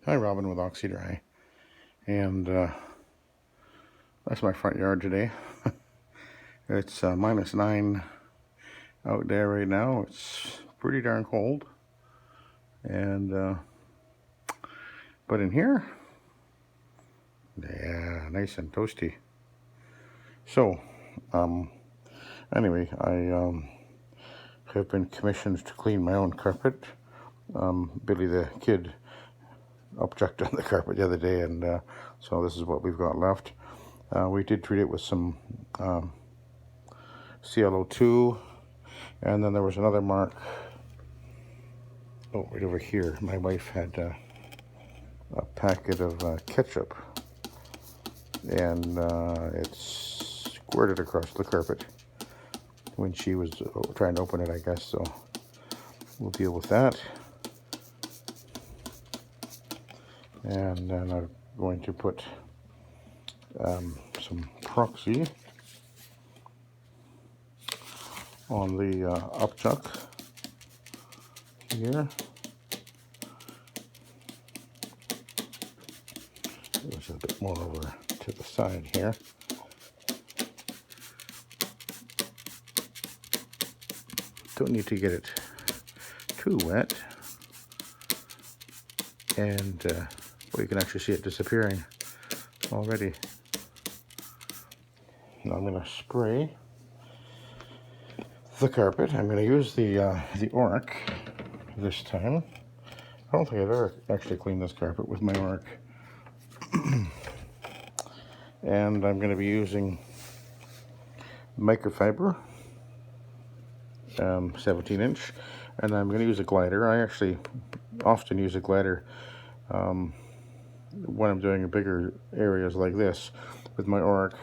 Hi, Robin with Oxy-Dry, and that's my front yard today. It's -9 out there right now. It's pretty darn cold, and but in here, yeah, nice and toasty. So, anyway, I have been commissioned to clean my own carpet. Billy the kid object on the carpet the other day, and so this is what we've got left. We did treat it with some ClO2, and then there was another mark. Oh, right over here. My wife had a packet of ketchup, and it squirted across the carpet when she was trying to open it, I guess. So we'll deal with that. And then I'm going to put some proxy on the upchuck here. There's a bit more over to the side here. Don't need to get it too wet. And well, you can actually see it disappearing already. Now I'm going to spray the carpet. I'm going to use the Oreck this time. I don't think I've ever actually cleaned this carpet with my Oreck. And I'm going to be using Microfibre, 17-inch, and I'm going to use a glider. I actually often use a glider when I'm doing bigger areas like this with my Oreck.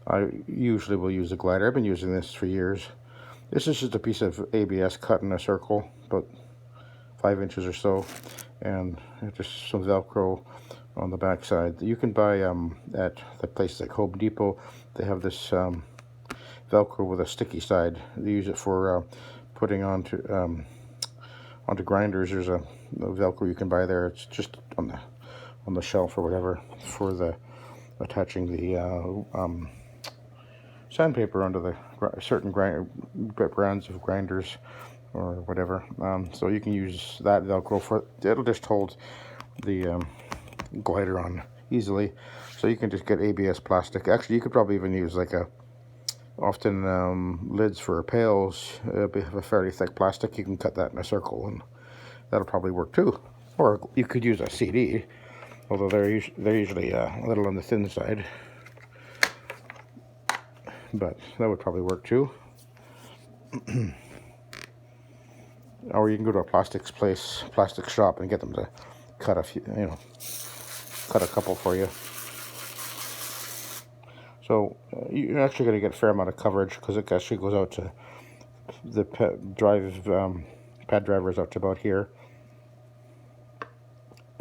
I usually will use a glider. I've been using this for years. This is just a piece of ABS cut in a circle, about 5 inches or so, and just some Velcro on the back side. You can buy at the place like Home Depot. They have this Velcro with a sticky side. They use it for putting onto grinders. There's a Velcro you can buy there. It's just on the shelf or whatever for the attaching the sandpaper onto the certain brands of grinders or whatever. So you can use that Velcro for, it'll just hold the glider on easily. So you can just get ABS plastic. Actually, you could probably even use like often lids for pails, a fairly thick plastic. You can cut that in a circle, and that'll probably work too. Or you could use a CD, although they're usually a little on the thin side. But that would probably work too. Or you can go to a plastic shop, and get them to cut a few, cut a couple for you. So you're actually going to get a fair amount of coverage because it actually goes out to the pad drivers out to about here.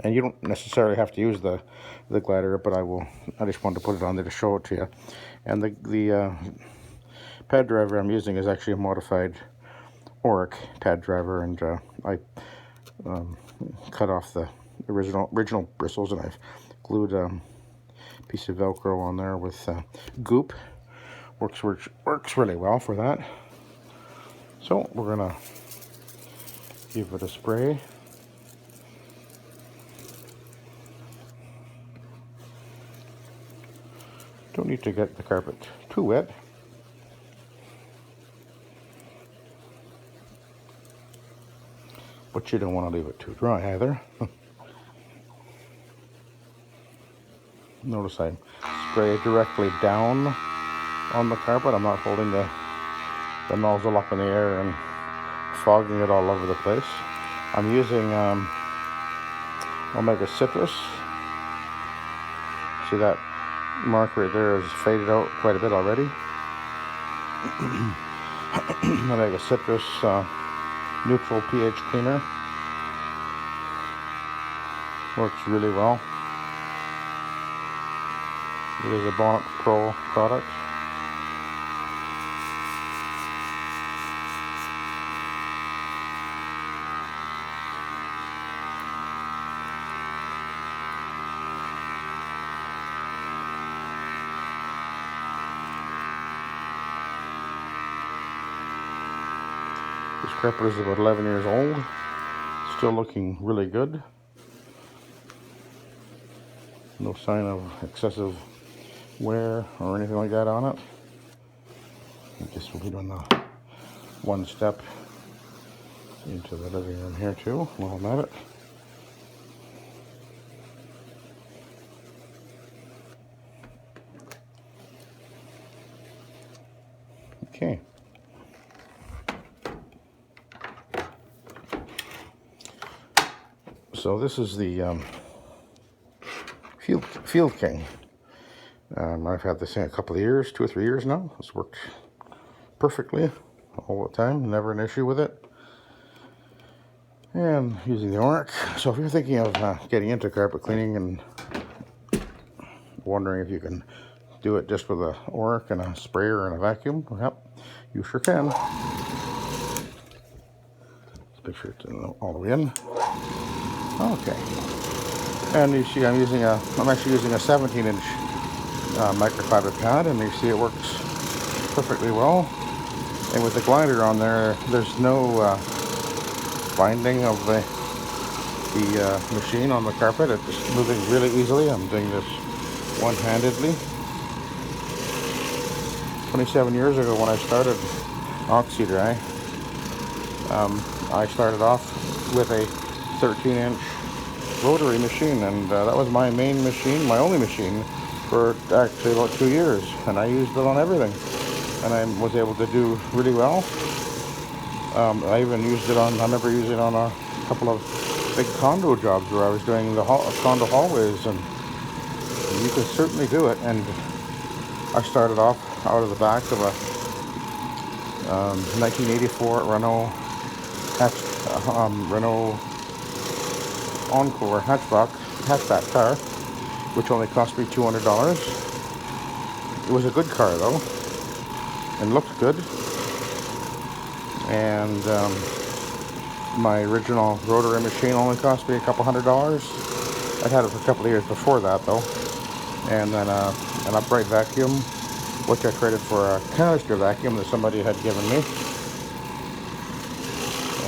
And you don't necessarily have to use the glider, but I just wanted to put it on there to show it to you. And the pad driver I'm using is actually a modified Oreck pad driver, and I cut off the original bristles, and I've glued a piece of Velcro on there with goop. Works really well for that. So we're gonna give it a spray. Don't need to get the carpet too wet. But you don't want to leave it too dry either. Notice I spray directly down on the carpet. I'm not holding the nozzle up in the air and fogging it all over the place. I'm using Omega Citrus. See that mark right there is faded out quite a bit already. Omega Citrus neutral pH cleaner. Works really well. It is a Bonnet Pro product. Carpet is about 11 years old. Still looking really good. No sign of excessive wear or anything like that on it. I guess we'll be doing the one step into the living room here too while I'm at it. Okay. So this is the Field King. I've had this thing a couple of years, 2 or 3 years now. It's worked perfectly all the time, never an issue with it. And using the Oreck. So if you're thinking of getting into carpet cleaning and wondering if you can do it just with a Oreck and a sprayer and a vacuum, yep, you sure can. Let's make sure it's all the way in. Okay. And you see I'm actually using a 17-inch microfiber pad, and you see it works perfectly well. And with the glider on there, there's no binding of the machine on the carpet. It's just moving really easily. I'm doing this one-handedly. 27 years ago when I started Oxy-Dry, I started off with a 13-inch rotary machine, and that was my main machine, my only machine, for actually about 2 years, and I used it on everything, and I was able to do really well. I even used it on, I remember using it on a couple of big condo jobs where I was doing the condo hallways, and you can certainly do it. And I started off out of the back of a 1984 Renault Encore hatchback car, which only cost me $200. It was a good car though, and looked good. And my original rotary machine only cost me a couple $100. I'd had it for a couple of years before that though. And then an upright vacuum, which I traded for a canister vacuum that somebody had given me.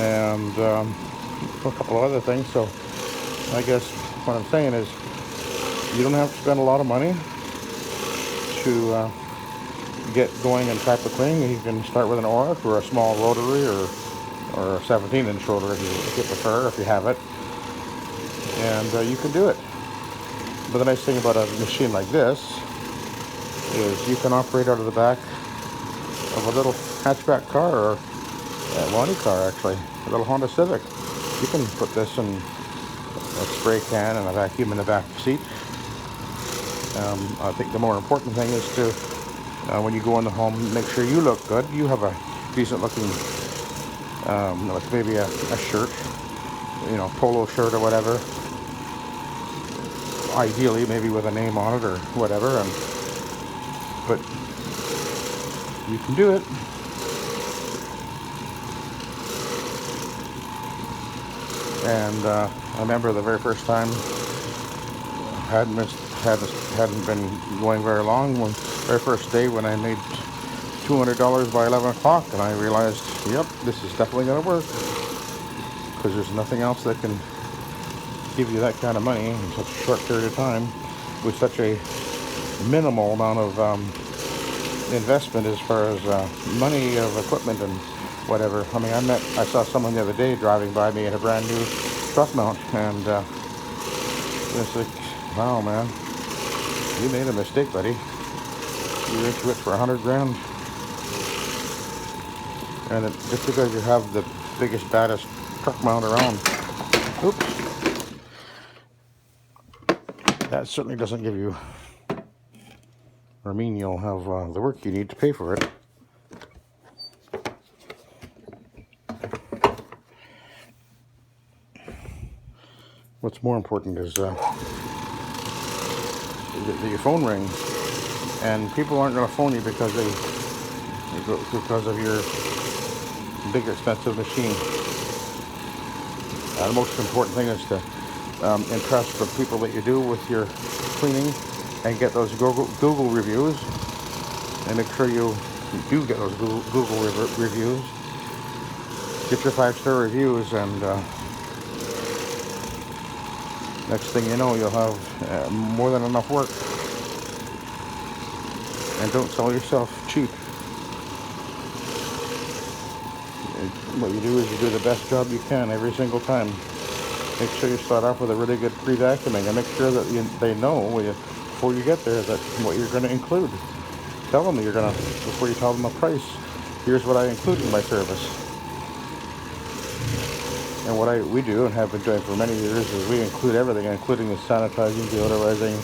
And a couple of other things. So I guess what I'm saying is you don't have to spend a lot of money to get going in carpet cleaning. You can start with an Oreck or a small rotary or a 17-inch rotary if you prefer, if you have it. And you can do it. But the nice thing about a machine like this is you can operate out of the back of a little hatchback car, or any car actually, a little Honda Civic. You can put this in a spray can and a vacuum in the back seat. I think the more important thing is to, when you go in the home, make sure you look good. You have a decent looking, like maybe a shirt, polo shirt or whatever. Ideally, maybe with a name on it or whatever. But you can do it. And I remember the very first time, hadn't been going very long. Very first day when I made $200 by 11 o'clock, and I realized, yep, this is definitely going to work, because there's nothing else that can give you that kind of money in such a short period of time with such a minimal amount of investment as far as money of equipment and whatever. I mean, I saw someone the other day driving by me in a brand new truck mount, and it's like, wow, man, you made a mistake, buddy. You're into it for $100 grand, and just because you have the biggest, baddest truck mount around, oops, that certainly doesn't give you or mean you'll have the work you need to pay for it. What's more important is that your phone rings, and people aren't going to phone you because of your big expensive machine. The most important thing is to impress the people that you do with your cleaning and get those Google reviews, and make sure you do get those Google reviews, Get your 5-star reviews, and next thing you know, you'll have more than enough work. And don't sell yourself cheap. What you do is you do the best job you can every single time. Make sure you start off with a really good pre-vacuuming, and make sure that they know before you get there that what you're going to include. Tell them that you're going to, before you tell them a price, here's what I include in my service. And what we do and have been doing for many years is we include everything, including the sanitizing, deodorizing,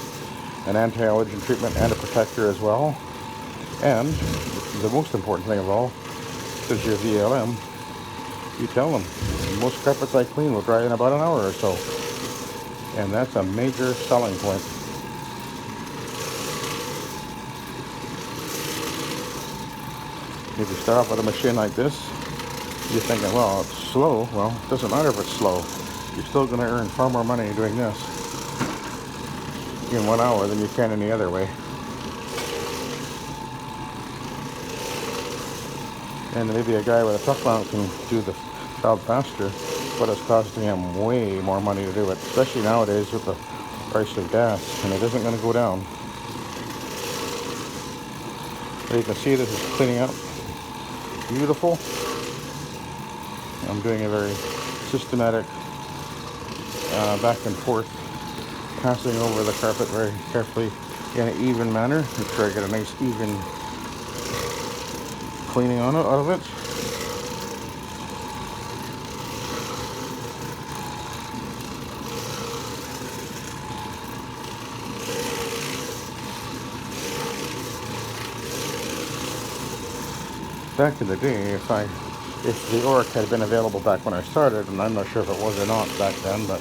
an anti-allergen treatment, and a protector as well. And the most important thing of all, since you're VLM, you tell them most carpets I clean will dry in about an hour or so, and that's a major selling point. If you start off with a machine like this, you're thinking, well, it's slow. Well, it doesn't matter if it's slow. You're still going to earn far more money doing this in 1 hour than you can any other way. And maybe a guy with a truck mount can do the job faster, but it's costing him way more money to do it, especially nowadays with the price of gas, and it isn't going to go down. But you can see this is cleaning up. Beautiful. I'm doing a very systematic back and forth, passing over the carpet very carefully in an even manner. Make sure I get a nice even cleaning on it out of it. Back in the day, if the Oreck had been available back when I started, and I'm not sure if it was or not back then, but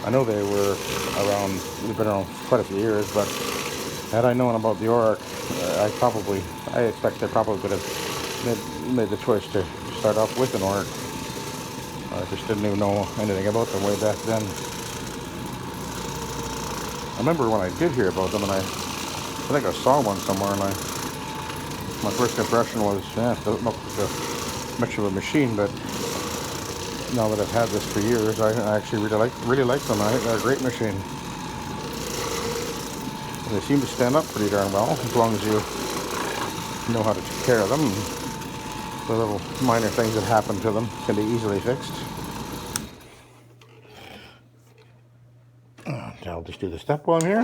I know they were around, they've been around quite a few years, but had I known about the Oreck, I expect I probably would have made the choice to start off with an Oreck. I just didn't even know anything about them way back then. I remember when I did hear about them, and I think I saw one somewhere, and my first impression was, yeah, it doesn't look like much of a machine, but now that I've had this for years, I actually really like them. I think they're a great machine. And they seem to stand up pretty darn well, as long as you know how to take care of them. The little minor things that happen to them can be easily fixed. I'll just do the step one here.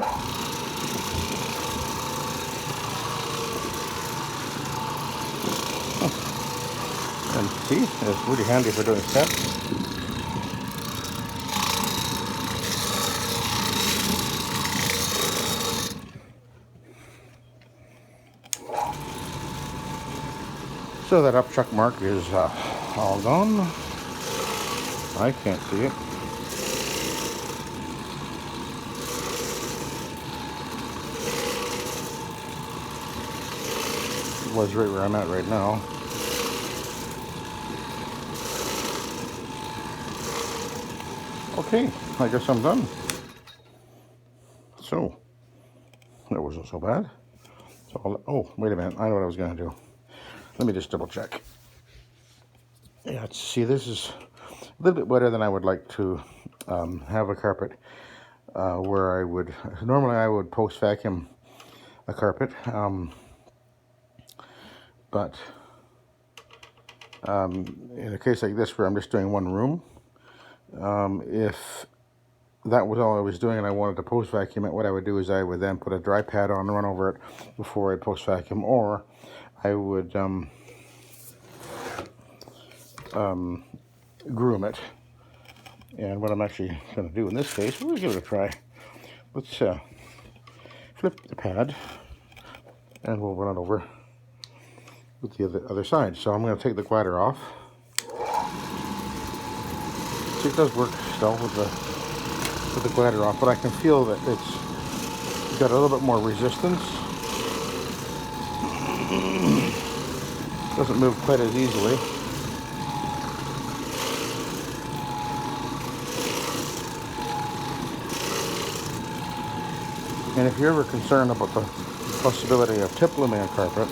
And see, it's really handy for doing steps. So that upchuck mark is all gone. I can't see it. It was right where I'm at right now. Okay, I guess I'm done. So, that wasn't so bad. Oh, wait a minute, I know what I was going to do. Let me just double check. Yeah, see, this is a little bit wetter than I would like to have a carpet where normally I would post vacuum a carpet, but in a case like this where I'm just doing one room, if that was all I was doing and I wanted to post vacuum it, what I would do is I would then put a dry pad on and run over it before I post vacuum, or I would groom it. And what I'm actually going to do in this case, we'll give it a try. Let's flip the pad and we'll run it over with the other side. So I'm going to take the glider off. See, it does work still with the glider off, but I can feel that it's got a little bit more resistance. Doesn't move quite as easily. And if you're ever concerned about the possibility of tip looming a carpet,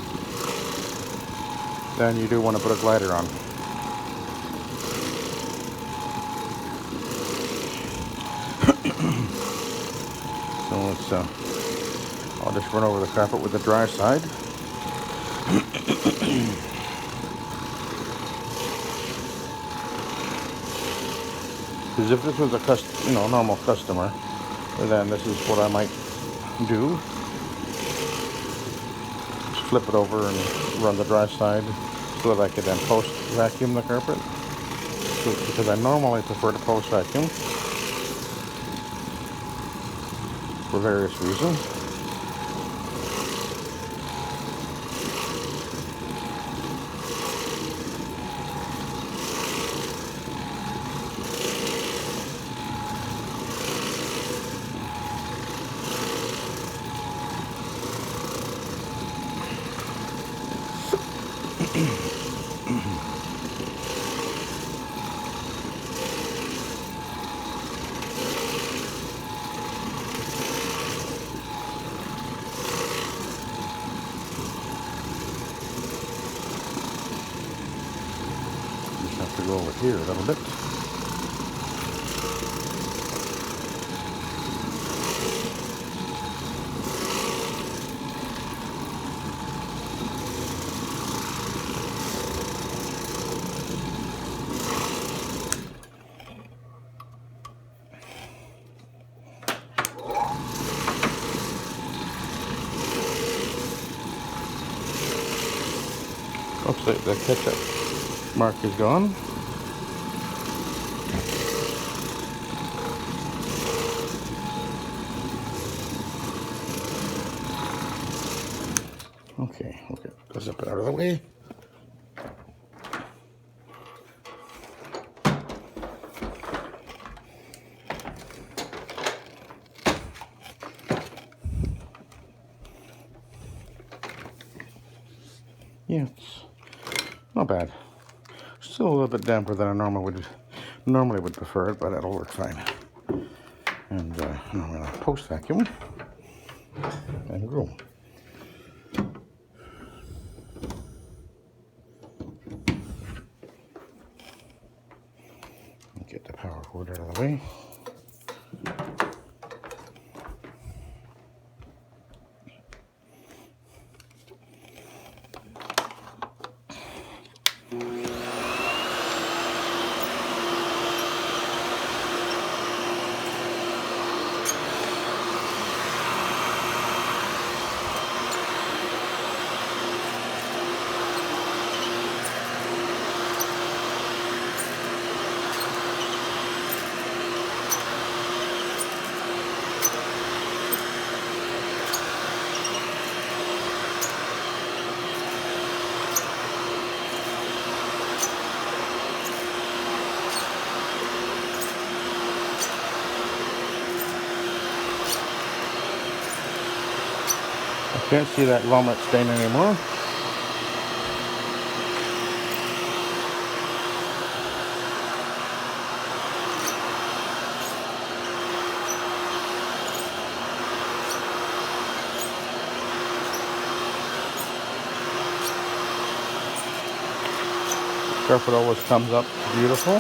then you do want to put a glider on. So it's, I'll just run over the carpet with the dry side. Because if this was a normal customer, then this is what I might do. Just flip it over and run the dry side so that I could then post vacuum the carpet. So, because I normally prefer to post vacuum for various reasons. Have to go over here a little bit. Looks like the ketchup mark is gone. Okay, let's zip it out of the way. Yeah, it's not bad. Still a little bit damper than I normally would prefer it, but that'll work fine. And I'm going to post vacuum and go. Get the power cord out of the way. Can't see that vomit stain anymore. Carpet always comes up beautiful.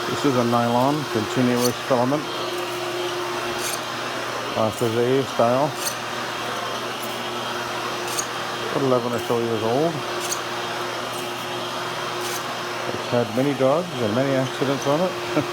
This is a nylon continuous filament. Frieze style. About 11 or so years old. It's had many dogs and many accidents on it.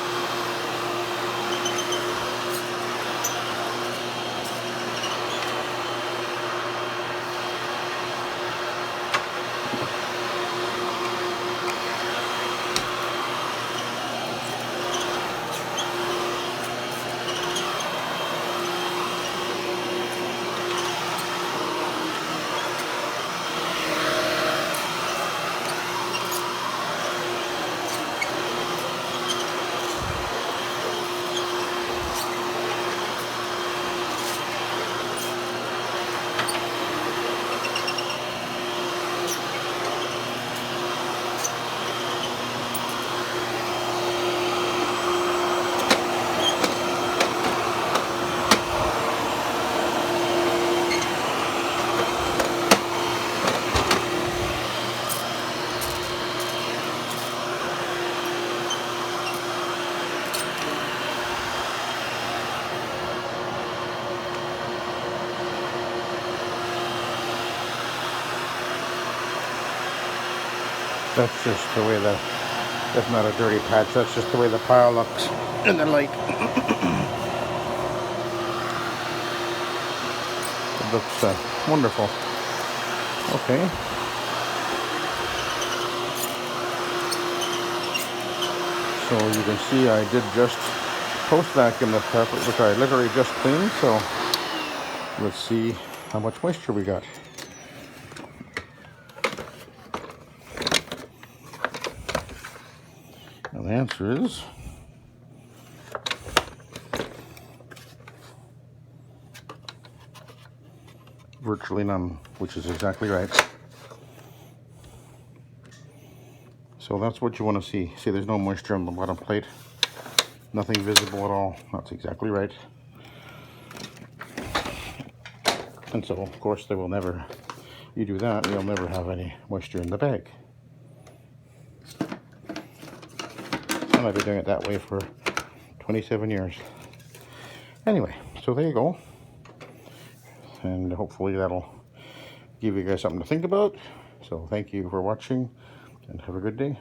That's just the way that's not a dirty patch, that's just the way the pile looks in the light. It looks wonderful. Okay. So you can see I did just post vacuum the carpet, which I literally just cleaned. So let's see how much moisture we got. And the answer is virtually none, which is exactly right. So that's what you want to see. See, there's no moisture on the bottom plate. Nothing visible at all. That's exactly right. And so, of course, there will never, you do that, you'll never have any moisture in the bag. And I've been doing it that way for 27 years. Anyway, so there you go. And hopefully that'll give you guys something to think about. So thank you for watching and have a good day.